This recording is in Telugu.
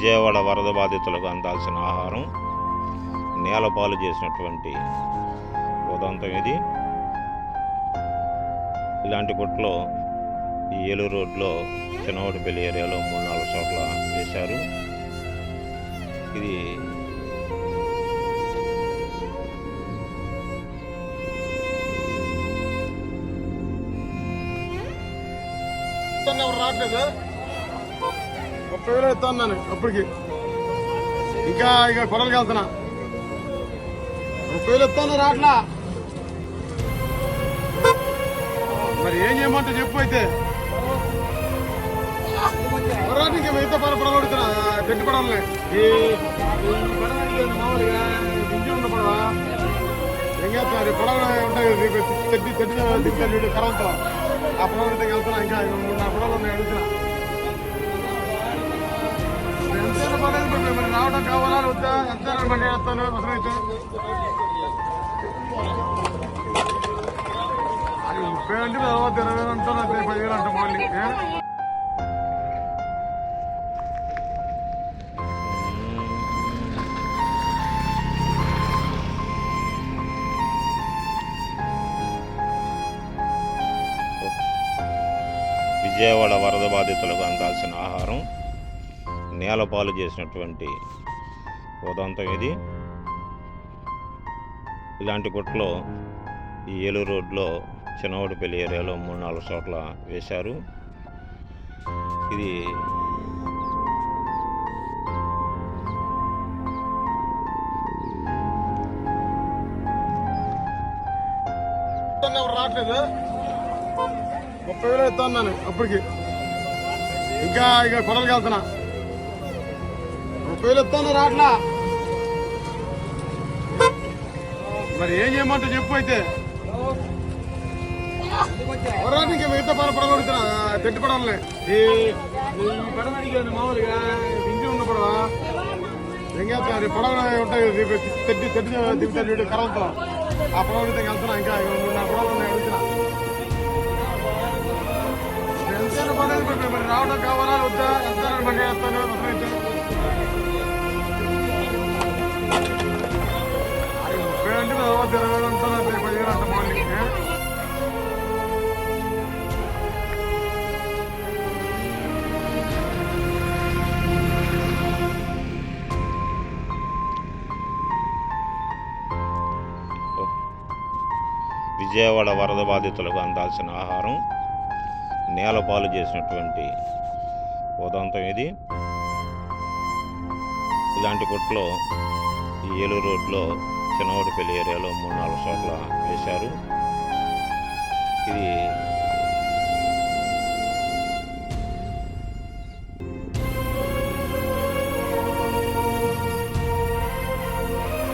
విజయవాడ వరద బాధితులకు అందాల్సిన ఆహారం నేలపాలు చేసినటువంటి ఉదంతం ఇది. ఇలాంటి గుట్లో ఈ ఏలూరు రోడ్లో చిన్నవాడిపల్లి ఏరియాలో 3-4 చోట్ల వేశారు. ఇది రావట్లేదు. 30,000 ఇస్తాను అప్పటికి. ఇంకా కొడలకి వెళ్తున్నా. 30,000 ఇస్తాను రాట్లా. మరి ఏం చేయమంటే చెప్పు. అయితే ఇంకా మిగతా పడగొడుతున్నా. పెట్టి పడాలి మామూలుగా ఇంటి ఉన్న పడవ ఏం చేస్తున్నారు. పడవ ఉంటాయి దిగుతారు కరంతో. ఆ పడవలతో వెళ్తున్నా. ఇంకా 3-4 పడవలు ఉన్నాయి అడుగుతున్నా. ఎంతైనా పడలేదు మరి రావడం కావాలా వద్దా? ఎంతైనా బండి వేస్తాను అవసరమైతే. 30 అంటే తర్వాత 20,000 అంటాను. 10,000 అంటాం మళ్ళీ. విజయవాడ వరద బాధితులకు అందాల్సిన ఆహారం నేలపాలు చేసినటువంటి ఉదంతం ఇది. ఇలాంటి గుట్లో ఈ ఏలూరు రోడ్లో చిన్నవాడిపల్లి ఏరియాలో 3-4 చోట్ల వేశారు. ఇది రావట్లేదు. 30,000 ఇస్తాను అప్పటికి. ఇంకా కొడలకి వెళ్తున్నా. 30,000 ఇస్తాను రాట్లా. మరి ఏం చేయమంటే చెప్పు. అయితే ఇంకా మిగతా పడగొడుతున్నా. పెట్టి పడాలి పడవ అడిగాను మామూలుగా ఇంటి ఉన్న పడవ ఏం చేస్తున్నారు. పడవ ఉంటాయి దిగుతారు కరంతో. ఆ పడవలతో వెళ్తున్నా. ఇంకా 3-4 పడవలు ఉన్నాయి అడుగుతున్నా. ఎంతైనా పడలేదు మరి రావడం కావాలా వద్దా? ఎంతైనా బండి వేస్తాను అవసరమైతే. 30 అంటే తర్వాత 20,000 అంటాను. 10,000 అంటాం మళ్ళీ. విజయవాడ వరద బాధితులకు అందాల్సిన ఆహారం నేలపాలు చేసినటువంటి ఉదంతం ఇది. ఇలాంటి గుట్లో ఈ ఏలూరు రోడ్లో చిన్నవాడిపల్లి ఏరియాలో 3-4 చోట్ల వేశారు. ఇది